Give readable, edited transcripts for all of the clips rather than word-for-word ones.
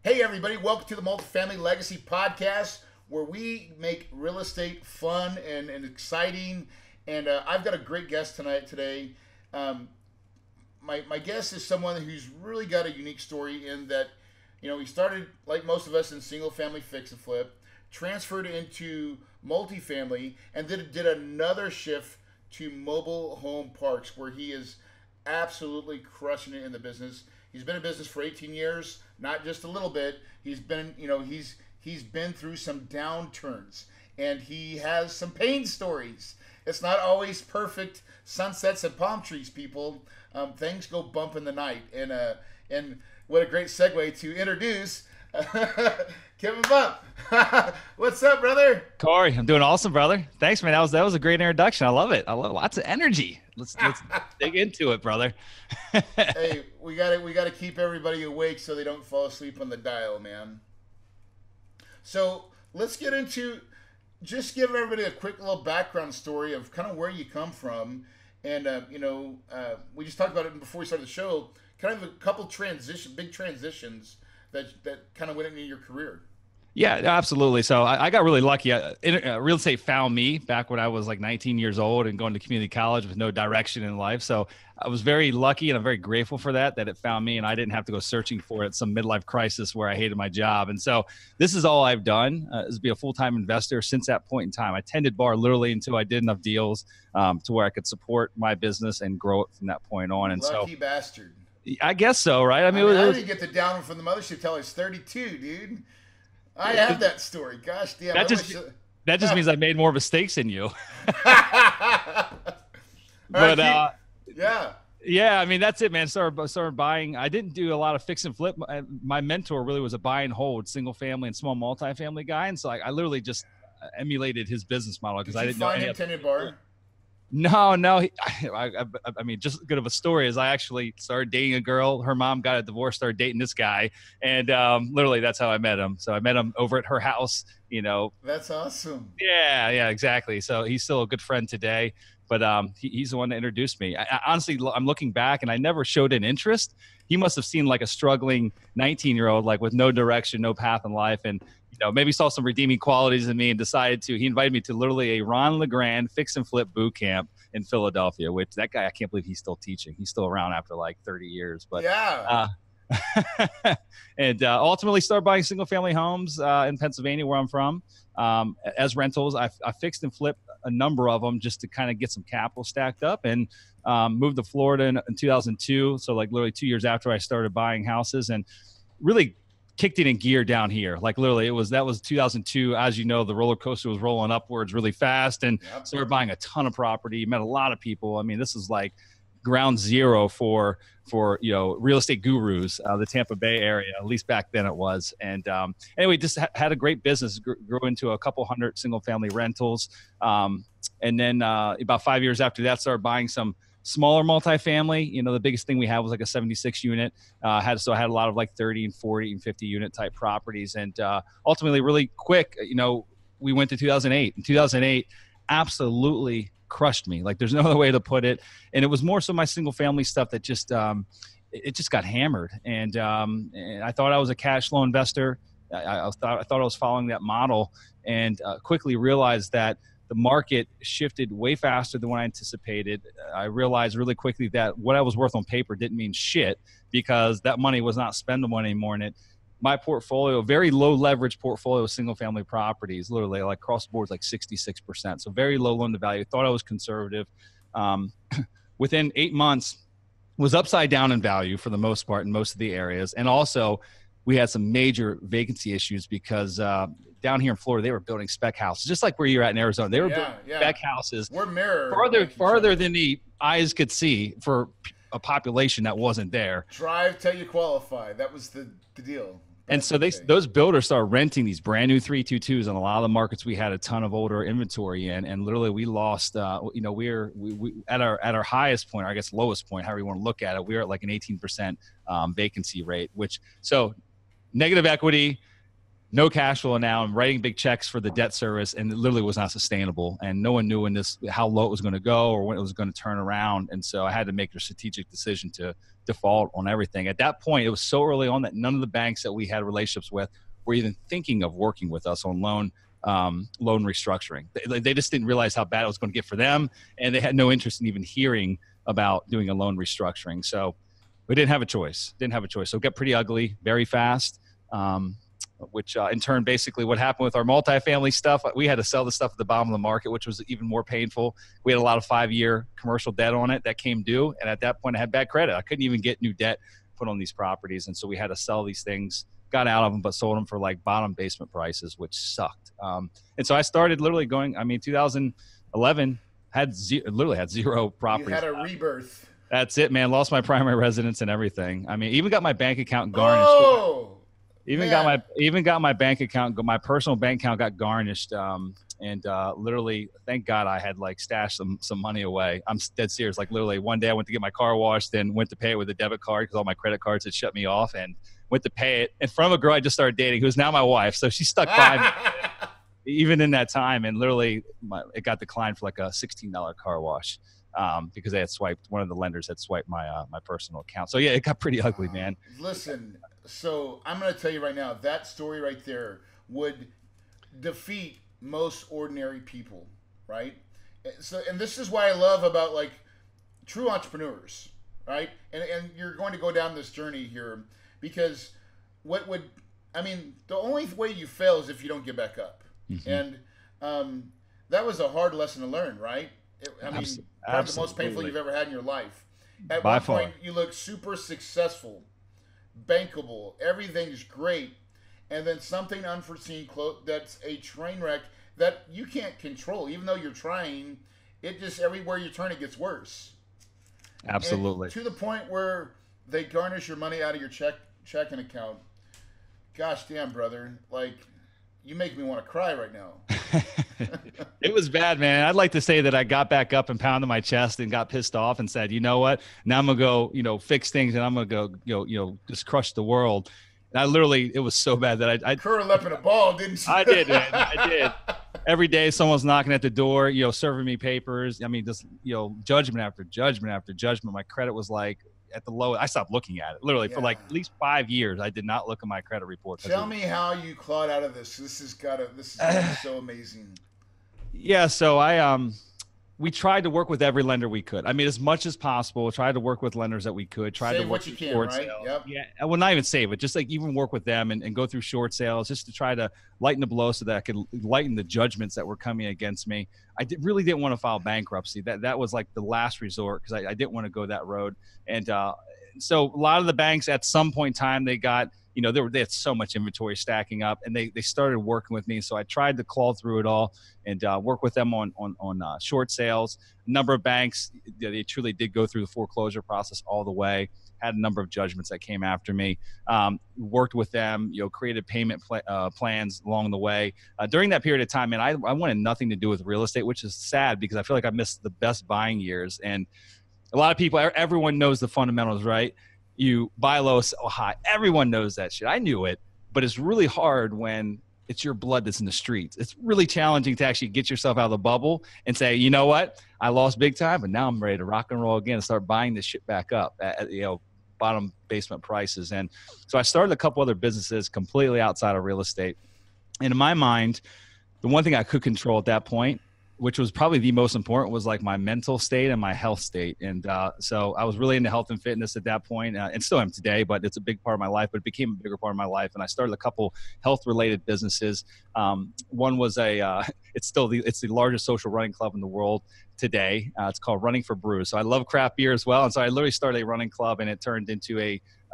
Hey, everybody, welcome to the Multifamily Legacy Podcast, where we make real estate fun and exciting. And I've got a great guest today. My guest is someone who's really got a unique story in that, he started, like most of us, in single family fix and flip, transferred into multifamily, and then did another shift to mobile home parks, where he is absolutely crushing it in the business. He's been in business for 18 years, not just a little bit. He's been, he's been through some downturns, and he has some pain stories. It's not always perfect sunsets and palm trees, people. Things go bump in the night, and what a great segue to introduce Kevin Bupp. What's up, brother? Corey, I'm doing awesome, brother. Thanks, man. That was a great introduction. I love it. I love lots of energy. Let's dig into it, brother. Hey, we gotta keep everybody awake so they don't fall asleep on the dial, man. So let's get into, just give everybody a quick little background story of kind of where you come from, and we just talked about it before we started the show. Kind of a couple big transitions that kind of went into your career. Yeah, absolutely. So I got really lucky. Real estate found me back when I was like 19 years old and going to community college with no direction in life. So I was very lucky, and I'm very grateful for that it found me, and I didn't have to go searching for it, some midlife crisis where I hated my job. And so this is all I've done, is be a full-time investor since that point in time. I tended bar literally until I did enough deals to where I could support my business and grow it from that point on. And lucky bastard. I guess so, right? I mean, I didn't get the down from the mothership till I was 32, dude. I have that story. Gosh damn. That just means I made more mistakes than you. But yeah. I mean, that's it, man. Started buying. I didn't do a lot of fix and flip. My mentor really was a buy and hold, single family and small multifamily guy, and so I literally just emulated his business model because I didn't know any intended bar. No. I mean, just as good of a story as I actually started dating a girl. Her mom got a divorce, started dating this guy, and literally that's how I met him. So I met him over at her house. That's awesome. Yeah, exactly. So he's still a good friend today, but he's the one that introduced me. Honestly, I'm looking back, and I never showed an interest. He must have seen like a struggling 19-year-old, like with no direction, no path in life, and maybe saw some redeeming qualities in me and he invited me to literally a Ron LeGrand fix and flip boot camp in Philadelphia, which that guy, I can't believe he's still teaching. He's still around after like 30 years, but yeah. And ultimately started buying single family homes in Pennsylvania, where I'm from, as rentals. I fixed and flipped a number of them just to kind of get some capital stacked up, and moved to Florida in 2002. So like literally 2 years after I started buying houses, and really kicked it in gear down here. Like literally that was 2002. As you know, the roller coaster was rolling upwards really fast, and started buying a ton of property, met a lot of people. I mean, this is like ground zero for real estate gurus, the Tampa Bay area, at least back then it was. And anyway, just had a great business, grew into a couple hundred single family rentals. And then about 5 years after that, started buying some smaller multifamily. The biggest thing we had was like a 76 unit. I had a lot of like 30 and 40 and 50 unit type properties. And ultimately really quick, we went to 2008. In 2008, absolutely crushed me. Like there's no other way to put it. And it was more so my single family stuff that just, it just got hammered. And I thought I was a cash flow investor. I thought I was following that model, and quickly realized that the market shifted way faster than what I anticipated. I realized really quickly that what I was worth on paper didn't mean shit, because that money was not spendable anymore. And my portfolio, very low leverage portfolio of single family properties, literally like across the board, like 66%. So very low loan to value. Thought I was conservative. Within 8 months, was upside down in value for the most part in most of the areas. And also we had some major vacancy issues because down here in Florida, they were building spec houses, just like where you're at in Arizona. They were building spec houses. We're mirror farther than the eyes could see for a population that wasn't there. Drive till you qualify. That was the deal. And so those builders started renting these brand new 322s, and a lot of the markets we had a ton of older inventory in, and literally we lost. We at our highest point, or I guess lowest point, however you want to look at it, we were at like an 18% vacancy rate. So negative equity, no cash flow now. I'm writing big checks for the debt service, and it literally was not sustainable. And no one knew how low it was going to go or when it was going to turn around. And so I had to make a strategic decision to default on everything. At that point, it was so early on that none of the banks that we had relationships with were even thinking of working with us on loan restructuring. They just didn't realize how bad it was going to get for them, and they had no interest in even hearing about doing a loan restructuring. So we didn't have a choice. So it got pretty ugly very fast. Which in turn, basically what happened with our multifamily stuff, we had to sell the stuff at the bottom of the market, which was even more painful. We had a lot of 5-year commercial debt on it that came due. And at that point I had bad credit. I couldn't even get new debt put on these properties. And so we had to sell these things, got out of them, but sold them for like bottom basement prices, which sucked. And so I started literally 2011 literally had zero properties. You had a rebirth. That's it, man. Lost my primary residence and everything. I mean, even got my bank account garnished. Oh! Even got my bank account, my personal bank account got garnished. And literally, thank God I had like stashed some money away. I'm dead serious. Like literally one day I went to get my car washed and went to pay it with a debit card because all my credit cards had shut me off, and went to pay it in front of a girl I just started dating who's now my wife. So she stuck by me even in that time. And literally it got declined for like a $16 car wash. Because they had one of the lenders had swiped my personal account. So yeah, it got pretty ugly, man. Listen, so I'm going to tell you right now, that story right there would defeat most ordinary people, right? So, and this is why I love about like true entrepreneurs, right? And you're going to go down this journey here because the only way you fail is if you don't get back up. Mm-hmm. And that was a hard lesson to learn, right? Probably the most painful you've ever had in your life. At one point, you look super successful, bankable, everything's great, and then something unforeseen that's a train wreck that you can't control. Even though you're trying, it just everywhere you turn, it gets worse. Absolutely. And to the point where they garnish your money out of your checking account. Gosh damn, brother. Like, you make me want to cry right now. It was bad, man. I'd like to say that I got back up and pounded my chest and got pissed off and said, you know what? Now I'm going to go, fix things, and I'm going to go, just crush the world. And it was so bad that I curled up in a ball, didn't you? I did, man. I did. Every day someone's knocking at the door, serving me papers. I mean, just, judgment after judgment after judgment. My credit was like at the low. I stopped looking at it literally for like at least 5 years. I did not look at my credit report. Tell me how you clawed out of this. This is so amazing. Yeah. So we tried to work with every lender we could. I mean, as much as possible, tried to work with lenders that we could. Tried to work what you can, right? Sales. Yep. Yeah. Well, not even save it. Just like even work with them and go through short sales just to try to lighten the blow so that I could lighten the judgments that were coming against me. I really didn't want to file bankruptcy. That was like the last resort because I didn't want to go that road. And so a lot of the banks at some point in time, they got, they had so much inventory stacking up, and they started working with me. So I tried to claw through it all and work with them on short sales. A number of banks, they truly did go through the foreclosure process all the way. Had a number of judgments that came after me. Worked with them, created payment plans along the way. During that period of time, man, I wanted nothing to do with real estate, which is sad because I feel like I missed the best buying years. And a lot of people, everyone knows the fundamentals, right? You buy low, sell high. Everyone knows that shit. I knew it, but it's really hard when it's your blood that's in the streets. It's really challenging to actually get yourself out of the bubble and say, you know what? I lost big time, but now I'm ready to rock and roll again and start buying this shit back up at bottom basement prices. And so I started a couple other businesses completely outside of real estate. And in my mind, the one thing I could control at that point, which was probably the most important, was like my mental state and my health state. And so I was really into health and fitness at that point, and still am today, but it's a big part of my life, but it became a bigger part of my life. And I started a couple health related businesses. One was it's the largest social running club in the world today. It's called Running for Brews. So I love craft beer as well. And so I literally started a running club, and it turned into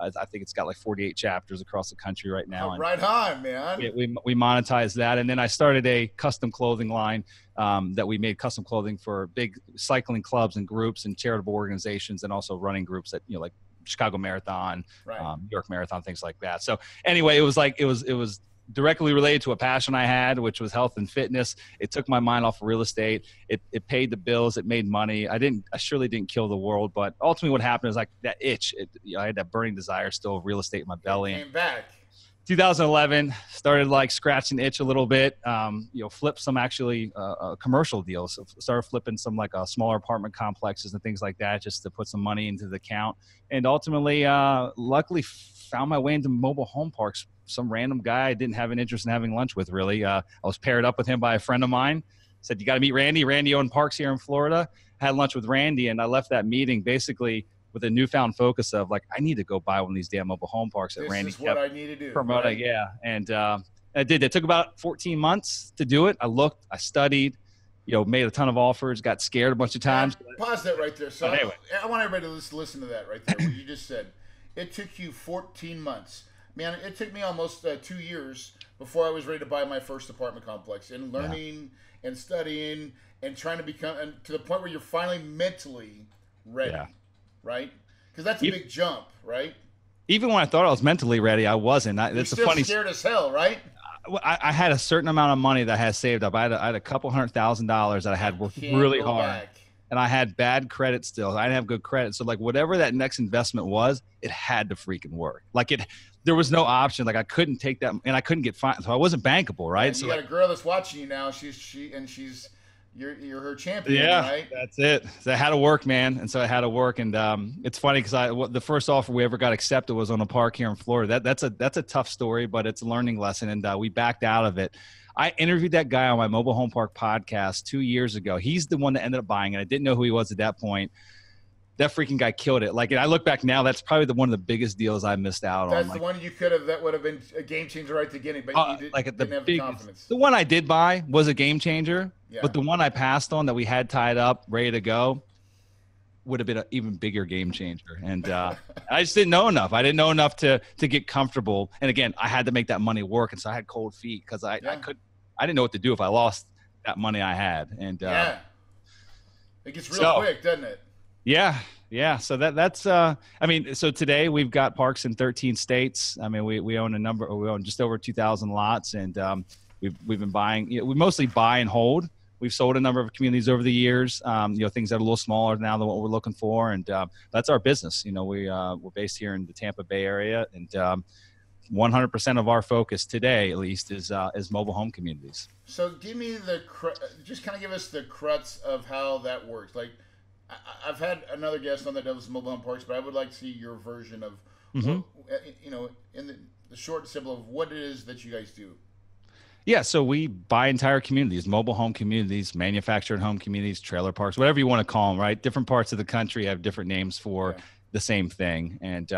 I think it's got like 48 chapters across the country right now. Right on, man. We monetized that. And then I started a custom clothing line that we made custom clothing for big cycling clubs and groups and charitable organizations, and also running groups that, like Chicago Marathon, right. New York Marathon, things like that. So anyway, it was directly related to a passion I had, which was health and fitness. It took my mind off of real estate. It paid the bills. It made money. I surely didn't kill the world, but ultimately what happened is like that itch. I had that burning desire still of real estate in my belly. It came back. 2011 started like scratching the itch a little bit. Flipped some actually commercial deals. So started flipping some like smaller apartment complexes and things like that, just to put some money into the account. And ultimately, luckily, found my way into mobile home parks. Some random guy I didn't have an interest in having lunch with. Really, I was paired up with him by a friend of mine. Said, "You got to meet Randy. Randy owned parks here in Florida." Had lunch with Randy, and I left that meeting basically with a newfound focus of like, I need to go buy one of these damn mobile home parks that Randy kept what I need to do. promoting. Right? Yeah. And I did. It took about 14 months to do it. I looked, I studied, made a ton of offers, got scared a bunch of times. Pause that right there. So anyway. I want everybody to listen to that right there, what you just said. It took you 14 months. Man, it took me almost 2 years before I was ready to buy my first apartment complex, and learning and studying and trying to become, and to the point where you're finally mentally ready. Yeah. Right? Because that's a big jump, right? Even when I thought I was mentally ready, I wasn't. You're still scared as hell, right? I had a certain amount of money that I had saved up. I had a couple $100,000 that I had worked really hard. And I had bad credit still. I didn't have good credit. So like whatever that next investment was, it had to freaking work. Like there was no option. Like I couldn't take that, and I couldn't get fined. So I wasn't bankable, right? So you got a girl that's watching you now. She's you're her champion, right? That's it. So it had to work, man. And so it had to work. And it's funny because the first offer we ever got accepted was on a park here in Florida. That's a tough story, but it's a learning lesson. And we backed out of it. I interviewed that guy on my mobile home park podcast 2 years ago. He's the one that ended up buying it. I didn't know who he was at that point. That freaking guy killed it. Like, and I look back now, that's probably one of the biggest deals I missed out on. That's the one you could have. That would have been a game changer right at the beginning, but you didn't have the confidence. The one I did buy was a game changer, but the one I passed on that we had tied up, ready to go, would have been an even bigger game changer. And I just didn't know enough. I didn't know enough to get comfortable. And again, I had to make that money work, and so I had cold feet because I didn't know what to do if I lost that money I had. And it gets real quick, doesn't it? Yeah. So that's so today we've got parks in 13 states. I mean, we own just over 2,000 lots, and we've been buying. We mostly buy and hold. We've sold a number of communities over the years. Things that are a little smaller now than what we're looking for, and that's our business. We're based here in the Tampa Bay area, and 100% of our focus today, at least, is mobile home communities. So give me just kind of give us the crux of how that works. Like, I've had another guest on that does mobile home parks, but I would like to see your version of, in the short and simple of what it is that you guys do. Yeah, so we buy entire communities, mobile home communities, manufactured home communities, trailer parks, whatever you want to call them, right? Different parts of the country have different names for the same thing. And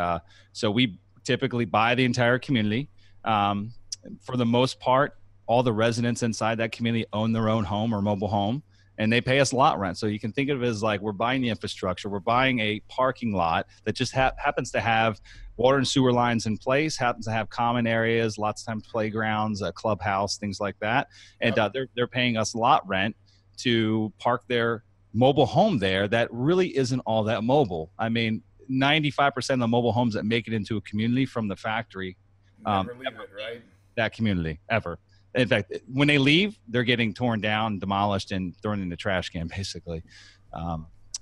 so we typically buy the entire community. For the most part, all the residents inside that community own their own home or mobile home, and they pay us lot rent. So you can think of it as like we're buying the infrastructure. We're buying a parking lot that just happens to have water and sewer lines in place, happens to have common areas, lots of times playgrounds, a clubhouse, things like that. And they're paying us lot rent to park their mobile home there that really isn't all that mobile. I mean, 95% of the mobile homes that make it into a community from the factory never leave it, right? That community ever. In fact, when they leave, they're getting torn down, demolished, and thrown in the trash can, basically.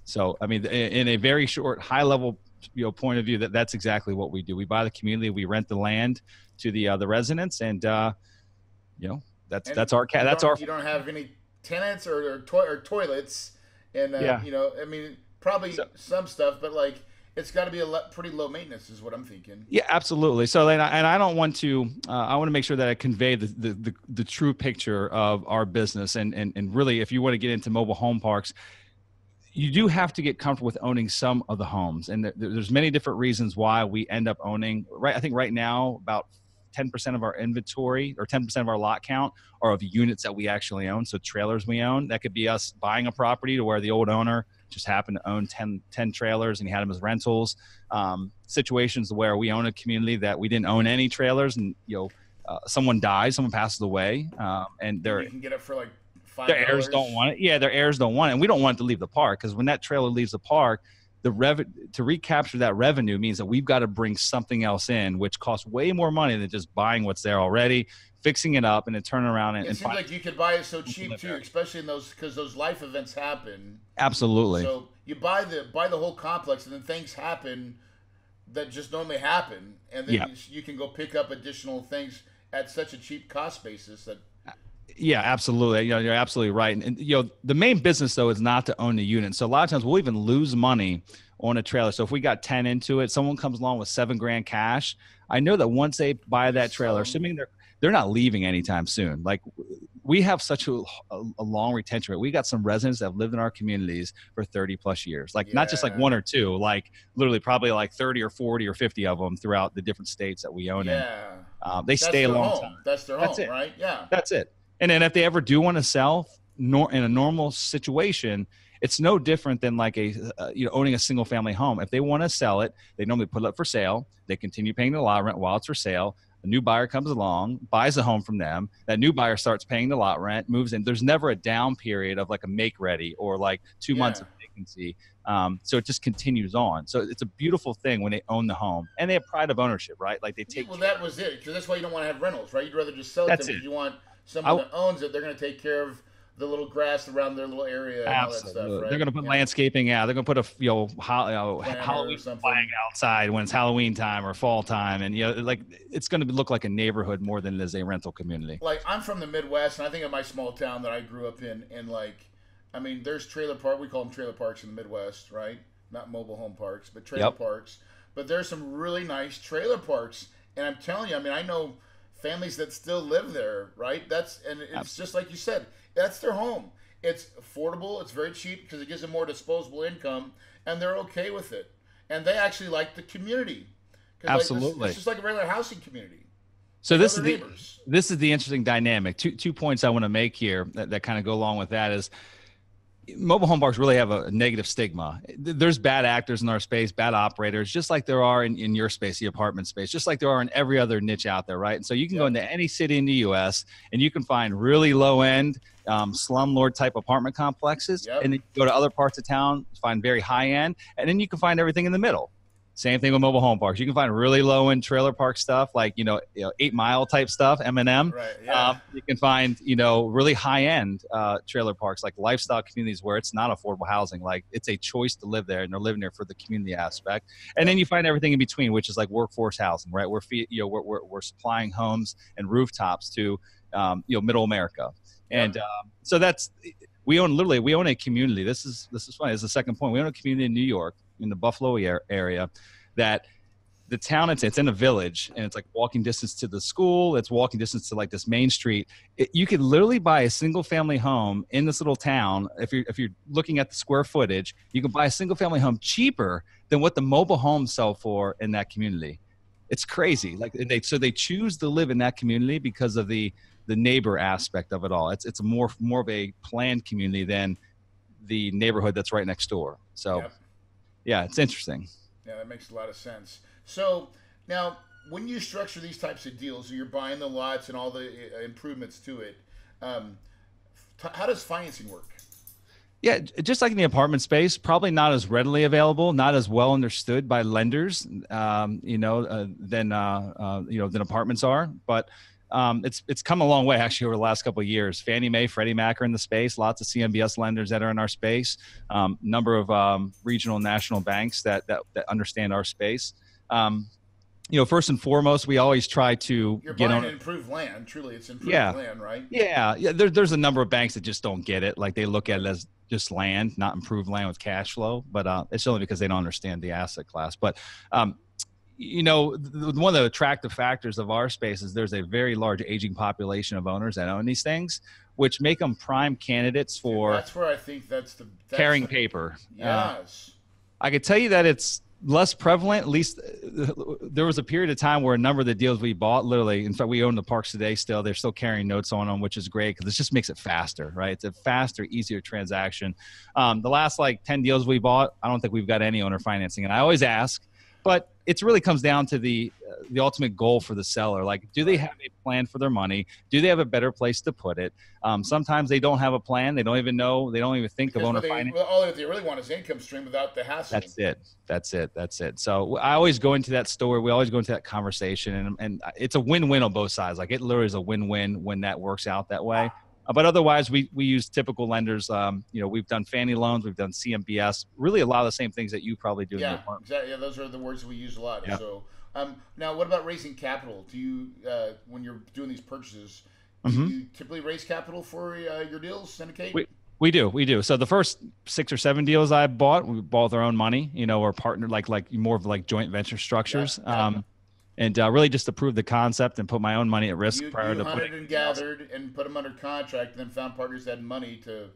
So, I mean, in a very short, high-level point of view, that's exactly what we do. We buy the community, we rent the land to the residents, and that's our cat. That's our. You don't have any tenants or toilets, and I mean, probably some stuff, but like. It's got to be pretty low maintenance, is what I'm thinking. Yeah, absolutely. So, and I don't want to. I want to make sure that I convey the true picture of our business, and really, if you want to get into mobile home parks, you do have to get comfortable with owning some of the homes, and there's many different reasons why we end up owning. Right, I think right now about 10% of our inventory or 10% of our lot count are of units that we actually own. So trailers we own. That could be us buying a property to where the old owner just happened to own 10 trailers and he had them as rentals. Situations where we own a community that we didn't own any trailers, and someone dies, someone passes away, and you can get it for like $5. Their heirs don't want it. Yeah, their heirs don't want it, and we don't want it to leave the park, because when that trailer leaves the park, to recapture that revenue means that we've got to bring something else in, which costs way more money than just buying what's there already, fixing it up, and then turn around and. It seems like you could buy it so cheap too, especially in because those life events happen. Absolutely. So you buy the whole complex, and then things happen that just normally happen, and then Yeah. you can go pick up additional things at such a cheap cost basis that. Yeah, absolutely. You're absolutely right. And the main business though is not to own the unit. So a lot of times we'll even lose money on a trailer. So if we got 10 into it, someone comes along with $7,000 cash. I know that once they buy that trailer, assuming they're not leaving anytime soon. Like we have such a long retention rate. We got some residents that have lived in our communities for 30 plus years, like not just like one or two, like literally probably like 30 or 40 or 50 of them throughout the different states that we own in. They stay a long time. That's their home, right? Yeah. That's it. And then if they ever do want to sell in a normal situation, it's no different than like owning a single family home. If they want to sell it, they normally put it up for sale. They continue paying the lot rent while it's for sale. A new buyer comes along, buys a home from them. That new buyer starts paying the lot rent, moves in. There's never a down period of like a make ready or like 2 months of vacancy. So it just continues on. So it's a beautiful thing when they own the home and they have pride of ownership, right? Like they take. Well, that was it. Because that's why you don't want to have rentals, right? You'd rather just sell it to them. If you want someone that owns it, they're going to take care of the little grass around their little area and all that stuff, right? They're going to put landscaping out. They're going to put a Halloween flag outside when it's Halloween time or fall time, and like it's going to look like a neighborhood more than it is a rental community. Like I'm from the Midwest, and I think of my small town that I grew up in, and there's trailer park. We call them trailer parks in the Midwest, right? Not mobile home parks, but trailer parks. But there's some really nice trailer parks, and I'm telling you, I know families that still live there, right? It's just like you said. That's their home. It's affordable. It's very cheap because it gives them more disposable income, and they're okay with it. And they actually like the community. Absolutely, it's just like a regular housing community. So this is the interesting dynamic. Two points I want to make here that kind of go along with that is mobile home parks really have a negative stigma. There's bad actors in our space, bad operators, just like there are in your space, the apartment space, just like there are in every other niche out there, right? And so you can go into any city in the U.S. and you can find really low end slumlord type apartment complexes, and then you go to other parts of town, find very high end, and then you can find everything in the middle. Same thing with mobile home parks. You can find really low end trailer park stuff, like 8 Mile type stuff, M&M. Right, yeah. You can find really high end trailer parks, like lifestyle communities where it's not affordable housing. Like it's a choice to live there, and they're living there for the community aspect. And then you find everything in between, which is like workforce housing, right? We're supplying homes and rooftops to middle America, and so we own a community. This is funny. This is the second point. We own a community in New York, in the Buffalo area, that the town it's in a village, and it's like walking distance to the school. It's walking distance to like this main street. You could literally buy a single family home in this little town. If you're looking at the square footage, you can buy a single family home cheaper than what the mobile homes sell for in that community. It's crazy. Like they choose to live in that community because of the neighbor aspect of it all. It's more of a planned community than the neighborhood that's right next door. So yeah, it's interesting. Yeah, that makes a lot of sense. So now when you structure these types of deals, you're buying the lots and all the improvements to it, how does financing work? Yeah, just like in the apartment space, probably not as readily available, not as well understood by lenders, than apartments are. But it's come a long way actually over the last couple of years. Fannie Mae, Freddie Mac are in the space. Lots of CMBS lenders that are in our space. Number of regional and national banks that understand our space. First and foremost, we always try to get on improved land. Truly, it's improved land, right? Yeah. There's a number of banks that just don't get it. Like they look at it as just land, not improved land with cash flow. But it's only because they don't understand the asset class. But one of the attractive factors of our space is there's a very large aging population of owners that own these things, which make them prime candidates for. That's where I think that's carrying paper. Yes. I could tell you that it's less prevalent. At least there was a period of time where a number of the deals we bought, literally, in fact, we own the parks today still. They're still carrying notes on them, which is great because it just makes it faster, right? It's a faster, easier transaction. The last 10 deals we bought, I don't think we've got any owner financing. And I always ask, but it really comes down to the ultimate goal for the seller. Like, do they have a plan for their money? Do they have a better place to put it? Sometimes they don't have a plan. They don't even know. They don't even think of owner finance. All they really want is income stream without the hassle. That's it. So I always go into that story. We always go into that conversation, and it's a win-win on both sides. Like it literally is a win-win when that works out that way. But otherwise, we use typical lenders. We've done Fannie loans, we've done CMBS, really a lot of the same things that you probably do in your Yeah, apartment. exactly. Yeah, those are the words we use a lot. Yeah. So, now what about raising capital? Do you, when you're doing these purchases, do hmm you typically raise capital for your deals, syndicate? We do. So the first 6 or 7 deals I bought, we bought with our own money, or partnered like more of like joint venture Yeah, structures. yeah. And really just to prove the concept and put my own money at risk prior You to hunted putting and anything else. gathered and put them under contract, and then found partners that had money to,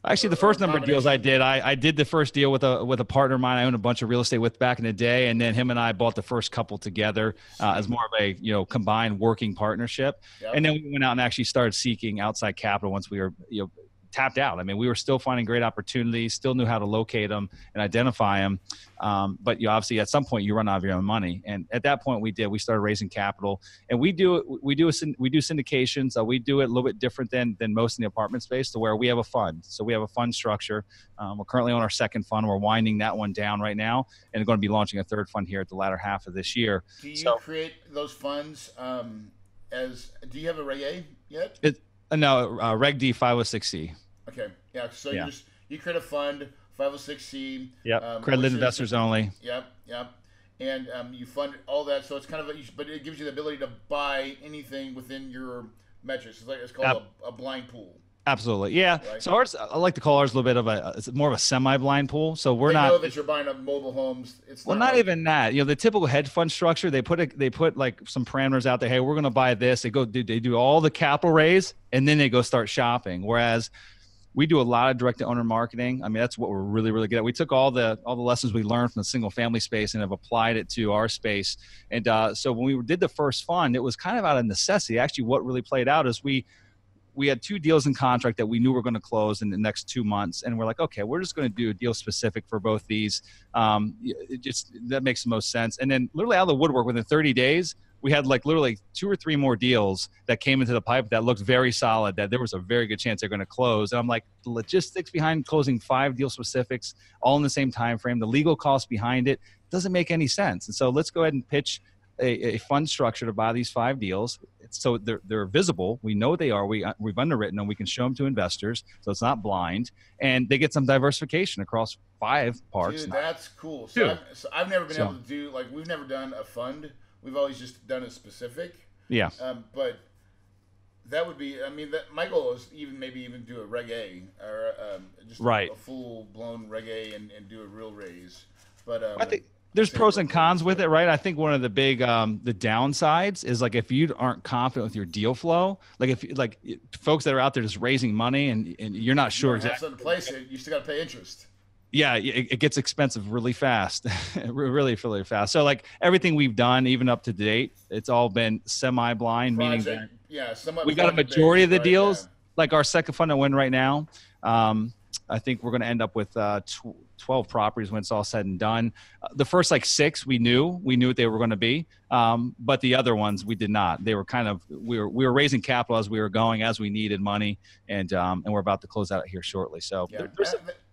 Actually, the or a first number of deals I combination. did, I did the first deal with a partner of mine I owned a bunch of real estate with back in the day, and then him and I bought the first couple together as Sweet. more of a combined working partnership, and Yep. then we went out and actually started seeking outside capital once we were tapped out. I mean, we were still finding great opportunities, still knew how to locate them and identify them, but you obviously at some point you run out of your own money, and at that point we started raising capital, and we do syndications. We do it a little bit different than most in the apartment space, to where we have a fund. So we have a fund structure. We're currently on our second fund. We're winding that one down right now, and going to be launching a third fund here at the latter half of this year. Do you So create those funds, as do you have a Reg A yet? it no Reg D 506C. Okay, yeah. So Yeah. you create a fund, 506c. Yep. Credit Which is investors only. yep, yep, and you fund all that. So it's kind of but it gives you the ability to buy anything within your metrics. It's called a blind pool, Absolutely. Yeah. right? So ours, I like to call ours a little bit of it's more of a semi-blind pool. So we're They not, know that you're buying up mobile homes. It's well, not not like even that. The typical hedge fund structure, they put like some parameters out there. Hey, we're going to buy this. They do all the capital raise, and then they go start shopping. Whereas we do a lot of direct to owner marketing. I mean, that's what we're really, really good at. We took all the lessons we learned from the single family space and have applied it to our space. And so when we did the first fund, it was kind of out of necessity. Actually, what really played out is we had 2 deals in contract that we knew were going to close in the next 2 months, and we're like, okay, we're just going to do a deal specific for both these. That makes the most sense. And then literally out of the woodwork, within 30 days, we had like literally 2 or 3 more deals that came into the pipe that looked very solid, that there was a very good chance they're going to close. And I'm like, the logistics behind closing 5 deal specifics all in the same time frame, the legal costs behind it, doesn't make any sense. And so let's go ahead and pitch a fund structure to buy these 5 deals. So they're visible. We know they are. We've underwritten them. We can show them to investors, so it's not blind, and they get some diversification across 5 parts. dude, that's cool. Two. I've never been So able to do, like, we've never done a fund. We've always just done a specific. yeah, But that would be. I mean, my goal is maybe even do a Reg A, or just Right. a full blown Reg A and do a real raise. But I think there's pros and cons with it, right? I think one of the big the downsides is, like, if you aren't confident with your deal flow, like if folks that are out there just raising money and you're not sure You have exactly. something to place it. You still got to pay interest. Yeah, it gets expensive really fast, really, really fast. So like everything we've done, even up to date, it's all been semi-blind, meaning that Project, yeah, somewhat. we got a project majority of based, the right? deals. Yeah. Like our second fund I win right now, I think we're going to end up with 12 properties when it's all said and done. The first like 6 we knew what they were going to be, but the other ones we did not. They were kind of we were raising capital as we were going, as we needed money, and we're about to close out here shortly. So Yeah,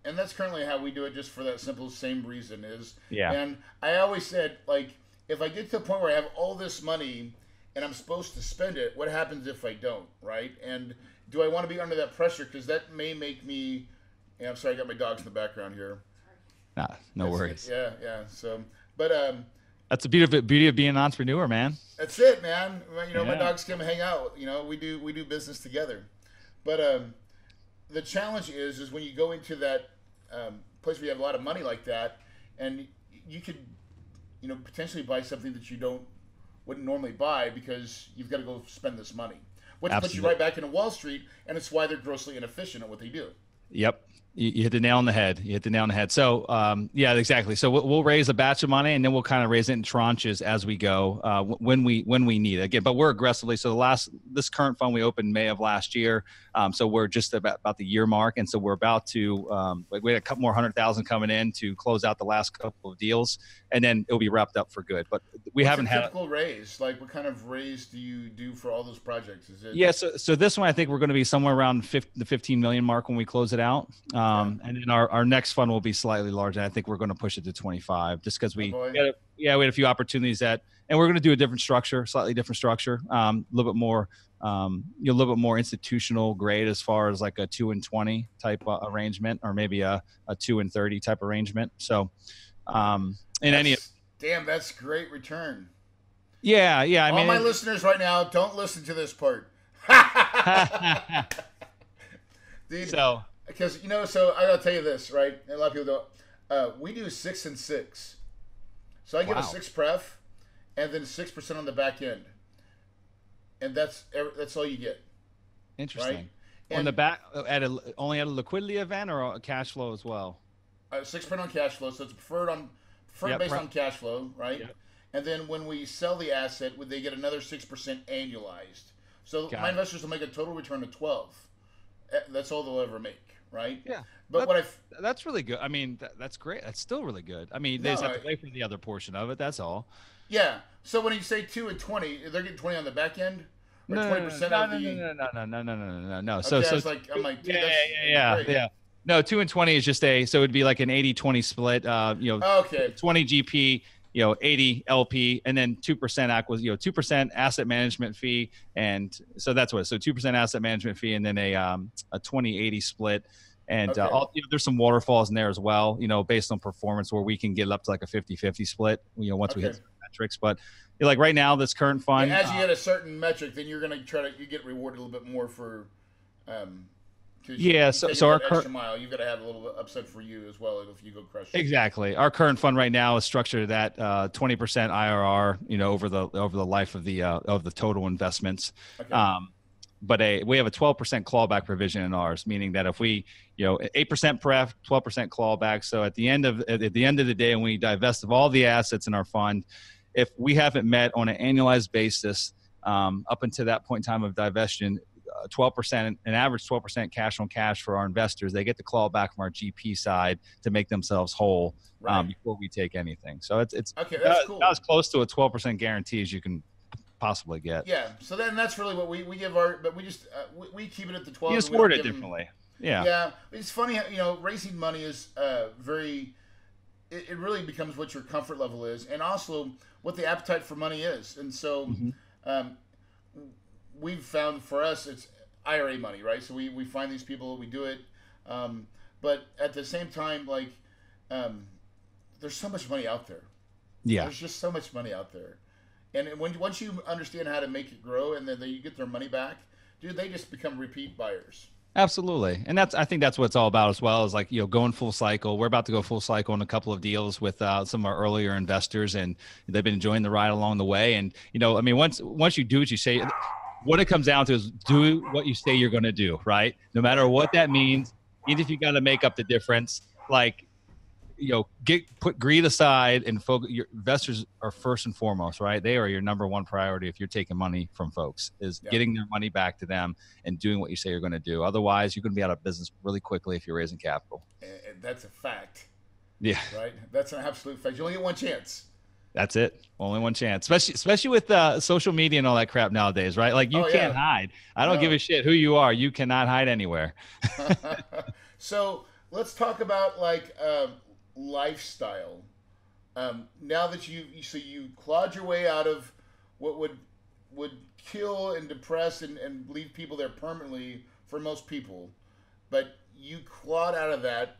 and that's currently how we do it, just for that simple same reason is. Yeah. And I always said, like, if I get to the point where I have all this money and I'm supposed to spend it, what happens if I don't, right? And do I want to be under that pressure? Because that may make me. Yeah, I'm sorry, I got my dogs in the background here. nah, no worries. Yeah, yeah. So, but That's the beauty of being an entrepreneur, man. that's it, man. You know, my Yeah. dogs come hang out. You know, we do business together. But the challenge is when you go into that place where you have a lot of money like that, and you could, potentially buy something that you wouldn't normally buy because you've got to go spend this money, which puts you Absolutely. right back into Wall Street, and it's why they're grossly inefficient at what they do. Yep. You hit the nail on the head. So, yeah, exactly. So we'll raise a batch of money, and then we'll kind of raise it in tranches as we go, when we need it. Again, but we're aggressively. So this current fund we opened May of last year. So we're just about the year mark. And so we're about to, we had a couple more 100,000 coming in to close out the last couple of deals, and then it'll be wrapped up for good. But we What's haven't a had typical raise. Like, what kind of raise do you do for all those projects? Is it? Yeah, so this one I think we're going to be somewhere around the 15 million mark when we close it out, and then our next fund will be slightly larger. I think we're going to push it to 25, just because we had a few opportunities and we're going to do a different structure, slightly different structure, a little bit more a little bit more institutional grade as far as like a 2 and 20 type arrangement, or maybe a 2 and 30 type arrangement. So, in any, that's great return. yeah. I All mean, my listeners right now, don't listen to this part. Dude, so, because so I gotta tell you this, right? A lot of people don't. We do 6 and 6, so I give a 6 pref, and then 6% on the back end, and that's all you get. Interesting. Right? On the back, only at a liquidity event or a cash flow as well. 6% on cash flow, so it's preferred based on cash flow, right? Yep. And then when we sell the asset, they get another 6% annualized. So my investors will make a total return of 12. That's all they'll ever make, right? Yeah. But that's really good. I mean, that's great. That's still really good. I mean, they just have to wait for the other portion of it. That's all. Yeah. So when you say 2 and 20, they're getting 20 on the back end? Or 20% No. Okay, I'm like, dude, yeah. No, 2 and 20 is just so it'd be like an 80-20 split. 20 GP, 80 LP, and then 2% 2% asset management fee, and so that's what. So 2% asset management fee, and then a 20-80 split, and there's some waterfalls in there as well. Based on performance, where we can get up to like a 50-50 split. Once we hit metrics, but like right now, this current fund, as you hit a certain metric, then you're gonna you get rewarded a little bit more for. So our extra mile, you've got to have a little upside for you as well if you go crush it. Exactly. Our current fund right now is structured at 20% IRR, over the life of the total investments. Okay. But we have a 12% clawback provision in ours, meaning that if we, 8% pref, 12% clawback. So at the end of the day, when we divest of all the assets in our fund, if we haven't met on an annualized basis up until that point in time of divestiture, 12%, an average 12% cash on cash for our investors, they get the claw back from our GP side to make themselves whole before we take anything. So it's okay. That's cool. Not as close to a 12% guarantee as you can possibly get. Yeah. So then that's really what we give but we just we keep it at the 12. You just word it differently. Yeah. Yeah. It's funny, raising money is very. It really becomes what your comfort level is, and also what the appetite for money is, and so. We've found for us it's IRA money, right? So we find these people, we do it, but at the same time, like there's so much money out there. Yeah, there's just so much money out there, and once you understand how to make it grow, and then you get their money back, dude, they just become repeat buyers. Absolutely, and I think that's what it's all about as well. Is like going full cycle. We're about to go full cycle in a couple of deals with some of our earlier investors, and they've been enjoying the ride along the way. And I mean, once you do what you say. What it comes down to is do what you say you're going to do, right? No matter what that means, even if you got to make up the difference, like, put greed aside and focus. Your investors are first and foremost, right? They are your number one priority if you're taking money from folks, is getting their money back to them and doing what you say you're going to do. Otherwise, you're going to be out of business really quickly if you're raising capital. And that's a fact. Yeah. Right? That's an absolute fact. You only get one chance. That's it. Only one chance, especially with social media and all that crap nowadays, right? Like you can't hide. I don't give a shit who you are. You cannot hide anywhere. So let's talk about like lifestyle. Now that you clawed your way out of what would kill and depress and leave people there permanently for most people, but you clawed out of that,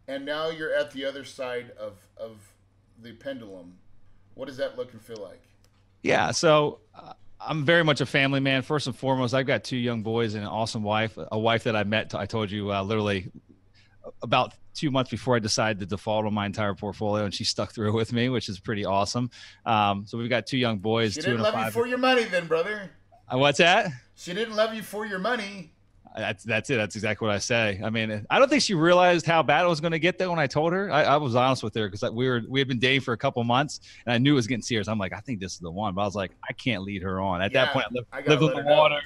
and now you're at the other side of the pendulum. What does that look and feel like? Yeah, so I'm very much a family man. First and foremost, I've got 2 young boys and an awesome wife, a wife that I met, I told you, literally about 2 months before I decided to default on my entire portfolio, and she stuck through with me, which is pretty awesome. So we've got 2 young boys. She didn't love you for your money then, brother. What's that? She didn't love you for your money. That's it. That's exactly what I say. I mean, I don't think she realized how bad it was going to get there when I told her. I was honest with her because we had been dating for a couple months, and I knew it was getting serious. I'm like, I think this is the one. But I was like, I can't lead her on. At that point, I lived on the water,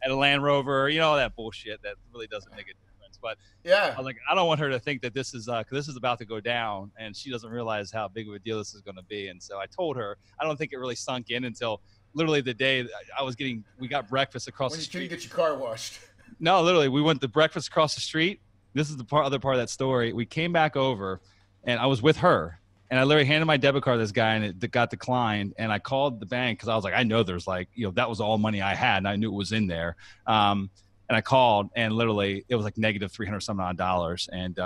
at a Land Rover, all that bullshit that really doesn't make a difference. But I was like, I don't want her to think that this is about to go down, and she doesn't realize how big of a deal this is going to be. And so I told her. I don't think it really sunk in until literally the day we got breakfast across the street. When you get your car washed. No, literally, we went to breakfast across the street. This is the other part of that story. We came back over, and I was with her, And I literally handed my debit card to this guy, and it got declined. And I called the bank because I was like, I know there's like, that was all money I had, and I knew it was in there. And I called, and literally it was like negative $300 some odd dollars. And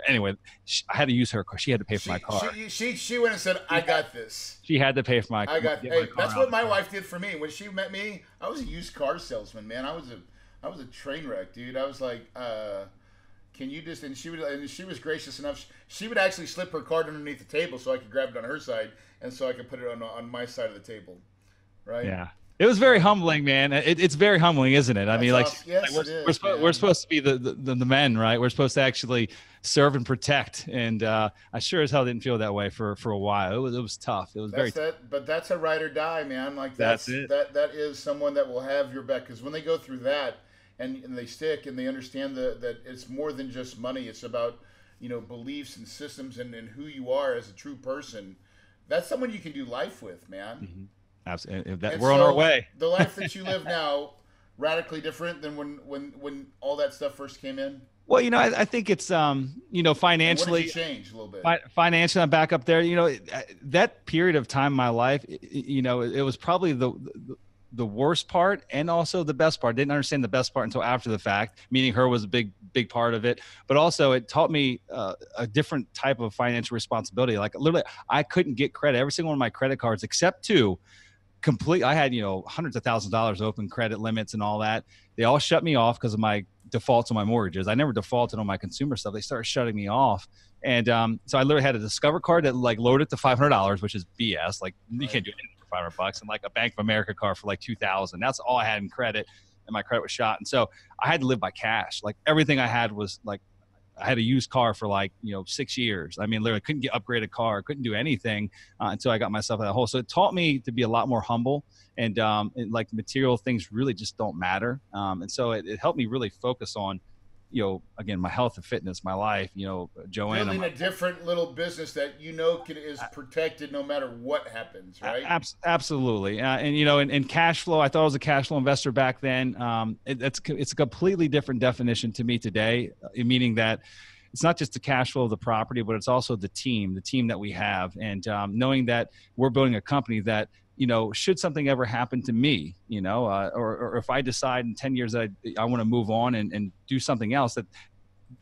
anyway, I had to use her car. She had to pay for my car. She went and said, "I got this." She had to pay for my. Hey, that's what my wife did for me when she met me. I was a used car salesman, man. I was a train wreck, dude. I was like, can you just? And she was gracious enough. She would actually slip her card underneath the table so I could grab it on her side, and so I could put it on my side of the table, right? Yeah. It was very humbling, man. It's very humbling, isn't it? I mean, like, awesome. Yes, we're supposed to be the men, right? We're supposed to actually serve and protect. And I sure as hell didn't feel that way for a while. It was tough. It was but that's a ride or die, man. Like that's it. That is someone that will have your back, because when they go through that and they stick and they understand that it's more than just money. It's about beliefs and systems and who you are as a true person. That's someone you can do life with, man. Mm-hmm. Absolutely. We're on our way. The life that you live now, radically different than when all that stuff first came in. Well, I think it's financially changed a little bit. Financially, I'm back up there. That period of time in my life, it was probably the worst part and also the best part. I didn't understand the best part until after the fact. Meeting her was a big part of it, but also it taught me a different type of financial responsibility. Like literally, I couldn't get credit. Every single one of my credit cards, except two. I had hundreds of thousands of dollars open credit limits and all that. They all shut me off because of my defaults on my mortgages. I never defaulted on my consumer stuff. They started shutting me off, and so I literally had a Discover card that like loaded to $500, which is BS. Like you can't do anything for $500, and like a Bank of America card for like $2,000. That's all I had in credit, and my credit was shot. And so I had to live by cash. Like everything I had was like, I had a used car for like 6 years. I mean, literally couldn't get upgraded car, couldn't do anything until I got myself out of the hole. So it taught me to be a lot more humble, and like material things really just don't matter. And so it helped me really focus on, again, my health and fitness, my life. Joanne, building a different little business that is protected no matter what happens, right? Absolutely. And cash flow. I thought I was a cash flow investor back then. It's a completely different definition to me today, meaning that it's not just the cash flow of the property, but it's also the team that we have, and knowing that we're building a company that, should something ever happen to me, or if I decide in 10 years that I want to move on and do something else, that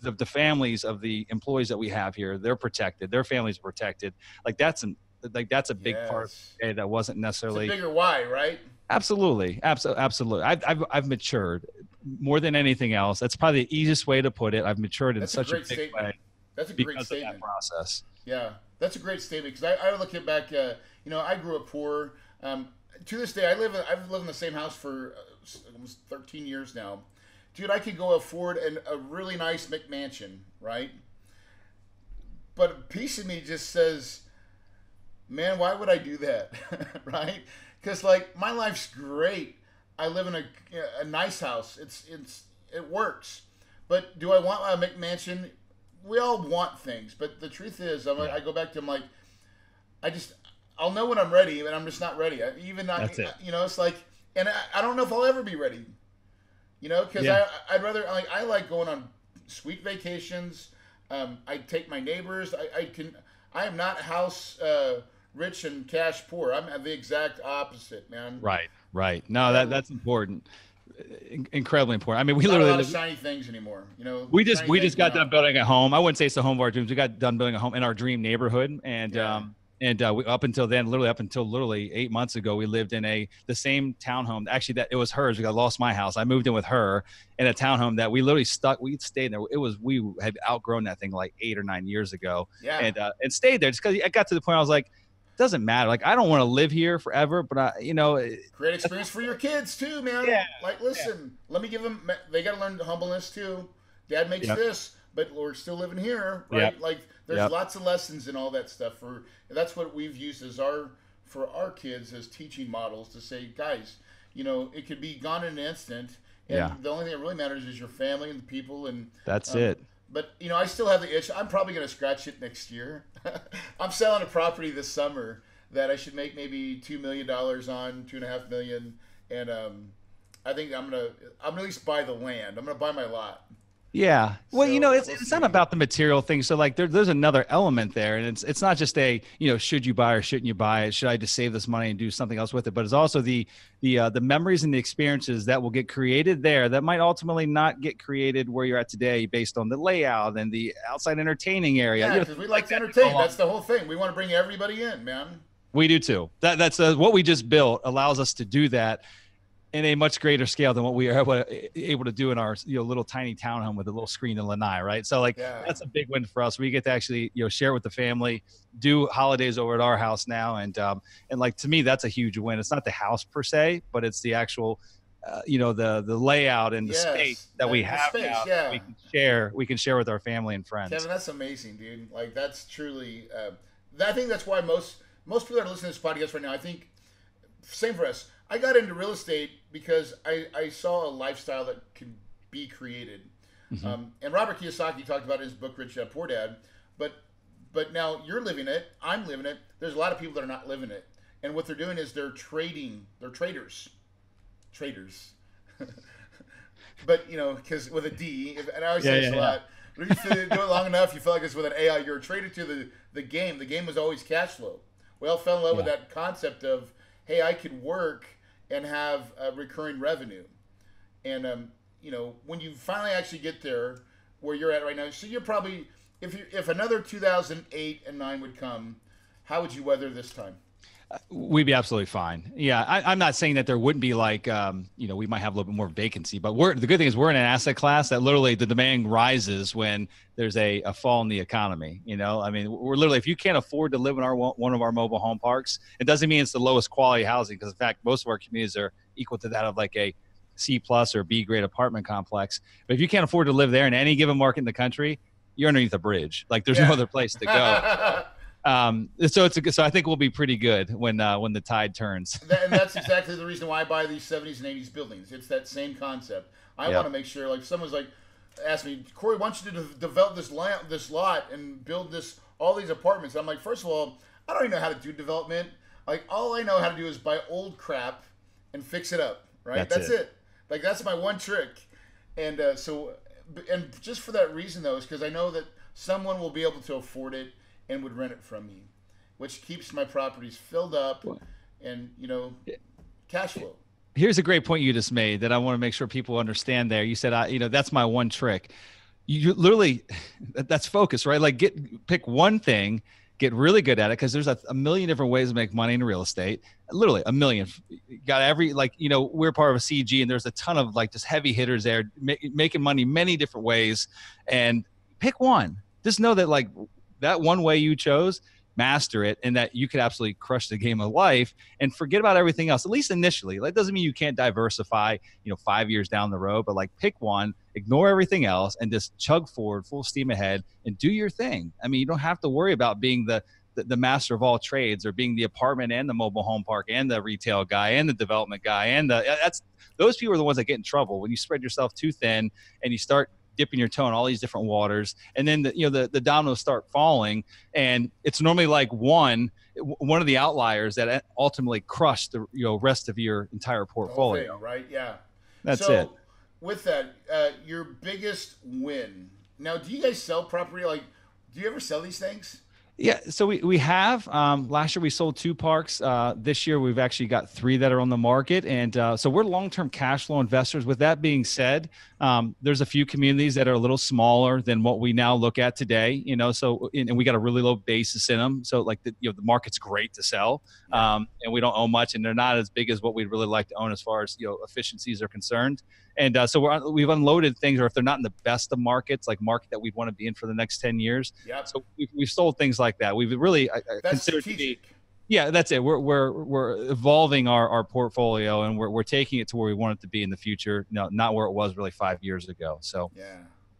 the families of the employees that we have here, they're protected, their families are protected. Like that's a big part that wasn't necessarily it's a bigger why, right? Absolutely. I've matured more than anything else. That's probably the easiest way to put it. I've matured in such a big way. That's a great statement. Of that process. Yeah, that's a great statement, because I look at back. I grew up poor. To this day, I've lived in the same house for almost 13 years now. Dude, I could go afford a really nice McMansion, right? But a piece of me just says, man, why would I do that, right? Because like my life's great. I live in a nice house. It works. But do I want a McMansion? We all want things, but the truth is, I go back to I'll know when I'm ready, and I'm just not ready. That's it. It's like, and I don't know if I'll ever be ready. Because I'd rather I like going on sweet vacations. I take my neighbors. I am not house rich and cash poor. I'm the exact opposite, man. Right. No, that's important. Incredibly important. I mean, we not literally a lot of shiny things anymore. We just got done building a home. I wouldn't say it's the home of our dreams. We got done building a home in our dream neighborhood, and we up until 8 months ago, we lived in the same townhome. Actually, that it was hers. I lost my house. I moved in with her in a townhome that we literally we stayed there. We had outgrown that thing like 8 or 9 years ago, and stayed there just because I got to the point I was like, doesn't matter. Like, I don't want to live here forever, but great experience for your kids too, man. Yeah. Like, listen, let me give them. They got to learn humbleness too. Dad makes this, but we're still living here, right? Yep. Like, there's lots of lessons in all that stuff. That's what we've used for our kids as teaching models to say, guys, it could be gone in an instant, and the only thing that really matters is your family and the people, and that's it. But I still have the itch. I'm probably going to scratch it next year. I'm selling a property this summer that I should make maybe $2 million on, $2.5 million, and I think I'm gonna at least buy the land. I'm gonna buy my lot. Yeah. Well, So it's we'll it's not see. about the material thing. So like there's another element there. And it's not just a, should you buy or shouldn't you buy it? Should I just save this money and do something else with it? But it's also the memories and the experiences that will get created there that might ultimately not get created where you're at today based on the layout and the outside entertaining area. Yeah, because we Things like like to that can go entertain. along. That's the whole thing. We want to bring everybody in, man. We do too. That's what we just built allows us to do that in a much greater scale than what we are able to do in our little tiny townhome with a little screen and lanai, right? So like Yeah. that's a big win for us. We get to actually share with the family, do holidays over at our house now, and like to me that's a huge win. It's not the house per se, but it's the actual the layout and the space Yes. that we The have space. now that Yeah. we can share with our family and friends. Kevin, that's amazing, dude. Like that's truly. I think that's why most people that are listening to this podcast right now. I think same for us. I got into real estate because I saw a lifestyle that could be created. Mm-hmm. And Robert Kiyosaki talked about it in his book Rich Dad Poor Dad. But now you're living it. I'm living it. There's a lot of people that are not living it, and what they're doing is they're trading. They're traders. But because with a D, and I always say this a lot. But if you do it long enough, you feel like it's with an AI. You're traded to the game. The game was always cash flow. We all fell in love with that concept of, hey, I could work and have recurring revenue. And when you finally actually get there where you're at right now, so you're probably if another 2008 and 9 would come, how would you weather this time? We'd be absolutely fine. Yeah, I'm not saying that there wouldn't be like, we might have a little bit more vacancy, but the good thing is we're in an asset class that literally the demand rises when there's a fall in the economy. I mean, we're literally, if you can't afford to live in one of our mobile home parks, it doesn't mean it's the lowest quality housing, because in fact, most of our communities are equal to that of like a C plus or B grade apartment complex. But if you can't afford to live there in any given market in the country, you're underneath a bridge. Like there's no other place to go. So I think we'll be pretty good when the tide turns. And that's exactly the reason why I buy these 70s and 80s buildings. It's that same concept. I want to make sure, like someone's like asked me, Corey, why don't you develop this lot and build all these apartments? I'm like, first of all, I don't even know how to do development. Like all I know how to do is buy old crap and fix it up. Right? That's it. Like that's my one trick. And and just for that reason though, is because I know that someone will be able to afford it and would rent it from me, which keeps my properties filled up and cash flow. Here's a great point you just made that I want to make sure people understand there. You said, that's my one trick. You literally, that's focus, right? Like pick one thing, get really good at it, because there's a million different ways to make money in real estate. Literally a million. You got we're part of a CG and there's a ton of like just heavy hitters there making money many different ways, and pick one. Just know that like that one way you chose, master it, and that you could absolutely crush the game of life and forget about everything else, at least initially. That doesn't mean you can't diversify, 5 years down the road, but like pick one, ignore everything else, and just chug forward, full steam ahead, and do your thing. I mean, you don't have to worry about being the master of all trades, or being the apartment and the mobile home park and the retail guy and the development guy. And those people are the ones that get in trouble when you spread yourself too thin and you start dipping your toe in all these different waters, and then the dominoes start falling, and it's normally like one of the outliers that ultimately crush the rest of your entire portfolio. The whole thing, right? Yeah. That's it. With that, your biggest win. Now, do you guys sell property? Like, do you ever sell these things? Yeah, so we have. Last year we sold 2 parks. This year we've actually got 3 that are on the market, and so we're long-term cash flow investors. With that being said, there's a few communities that are a little smaller than what we now look at today. So and we got a really low basis in them. So like the market's great to sell, and we don't own much, and they're not as big as what we'd really like to own as far as efficiencies are concerned. And so we've unloaded things, or if they're not in the best of markets, like market that we'd want to be in for the next 10 years. Yep. So we've sold things like that. We've really that's considered strategic. Yeah, that's it. We're evolving our portfolio, and we're taking it to where we want it to be in the future. No, not where it was really 5 years ago. So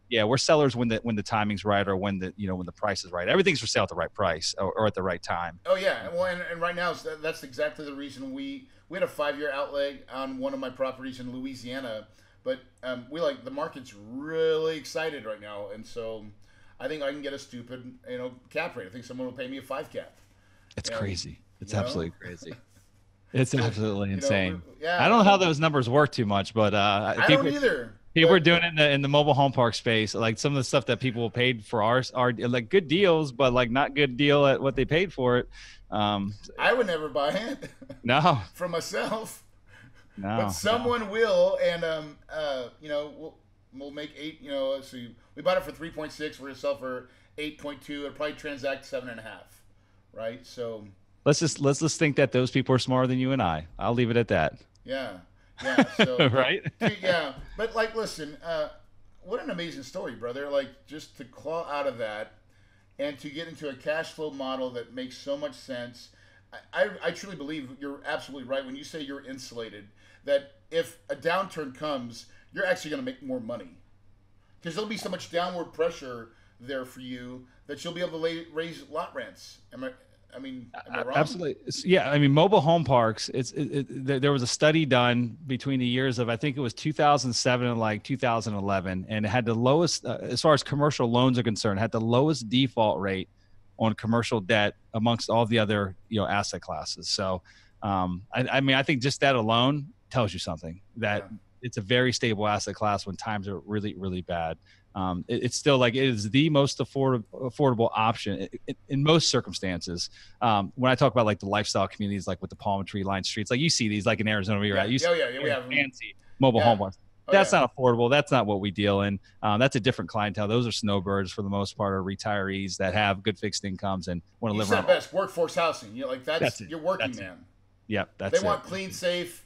yeah, we're sellers when the timing's right, or when the price is right. Everything's for sale at the right price or at the right time. Oh yeah, well, and right now that's exactly the reason we had a 5-year outlay on one of my properties in Louisiana, but the market's really excited right now, and so I think I can get a stupid cap rate. I think someone will pay me a 5 cap. It's crazy. It's absolutely crazy. It's absolutely insane. Yeah, I don't know how those numbers work too much, but I don't either. People are doing it in the mobile home park space. Like some of the stuff that people paid for ours are like good deals, but like not good deal at what they paid for it. Um, I would never buy it no, for myself, but no. someone will, and we'll make eight. Let's see, we bought it for 3.6. We're gonna sell for 8.2. It'll probably transact 7.5, right? So Let's just think that those people are smarter than you and I. I'll leave it at that. yeah, yeah. So, Right? yeah, but like, listen, what an amazing story, brother! Like, just to claw out of that and to get into a cash flow model that makes so much sense. I truly believe you're absolutely right when you say you're insulated. That if a downturn comes, you're actually going to make more money because there'll be so much downward pressure there for you that you'll be able to raise lot rents. Am I wrong? Absolutely. Yeah. I mean, mobile home parks, there was a study done between the years of, I think it was 2007 and like 2011, and it had the lowest, as far as commercial loans are concerned, had the lowest default rate on commercial debt amongst all the other, asset classes. So, I think just that alone tells you something that Yeah. it's a very stable asset class when times are really, really bad. It's still like it is the most affordable option in most circumstances. When I talk about like the lifestyle communities, like with the palm tree lined streets, like you see these like in Arizona where you're Yeah. at, you see Oh yeah. Yeah. We have them. fancy mobile Yeah. home parks. Oh That's yeah. not affordable. That's not what we deal in. That's a different clientele. Those are snowbirds for the most part, or retirees that have good fixed incomes and want to You live said around. best workforce housing. Like That's it. you're working That's it. man. Yep, They that's it. want clean, safe,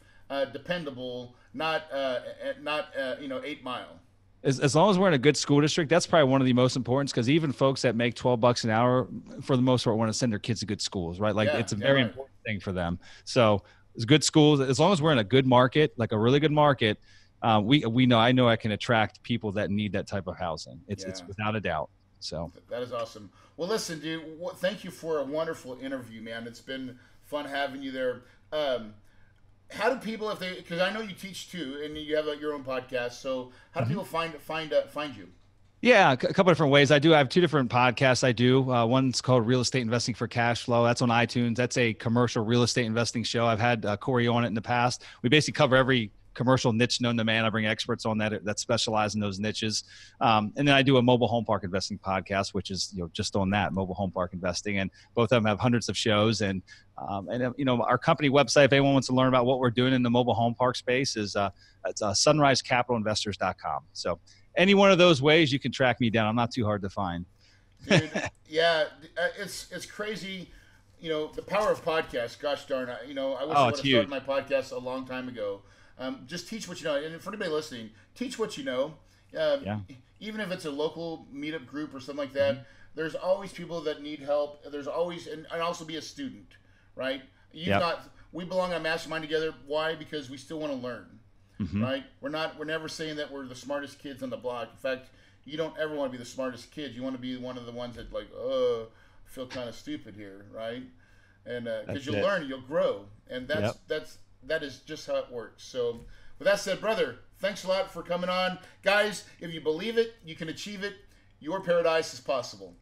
dependable, not 8 Mile. As long as we're in a good school district, that's probably one of the most important, because even folks that make $12 an hour, for the most part, want to send their kids to good schools, right? Like Yeah. it's a Yeah. very Right. important thing for them. So it's good schools, as long as we're in a good market, like a really good market, I know I can attract people that need that type of housing. It's Yeah. without a doubt. So That is awesome. Well, listen, dude. Thank you for a wonderful interview, man. It's been fun having you there. Um, how do people, if they, because I know you teach too, and you have your own podcast. So how do Mhm. people find you? Yeah, a couple different ways. I have two different podcasts. I do. One's called Real Estate Investing for Cash Flow. That's on iTunes. That's a commercial real estate investing show. I've had Corey on it in the past. We basically cover every commercial niche known to man. I bring experts on that specialize in those niches. And then I do a mobile home park investing podcast, which is just on that mobile home park investing. And both of them have hundreds of shows. And our company website, if anyone wants to learn about what we're doing in the mobile home park space, is it's sunrisecapitalinvestors.com. So any one of those ways you can track me down. I'm not too hard to find. Dude. Yeah, it's crazy. The power of podcasts. Gosh darn, I wish I would have It's started huge. my podcast a long time ago. Just teach what you know, and for anybody listening, teach what you know. Yeah. Even if it's a local meetup group or something like that, there's always people that need help. There's always, and also be a student, right? Yep. We belong on a mastermind together. Why? Because we still want to learn, Mm-hmm. right? We're never saying that we're the smartest kids on the block. In fact, you don't ever want to be the smartest kid. You want to be one of the ones that like, oh, I feel kind of stupid here, right? And because That's you'll it. learn, you'll grow, and Yep. that is just how it works. So, with that said, brother, thanks a lot for coming on, guys. If you believe it, you can achieve it. Your paradise is possible.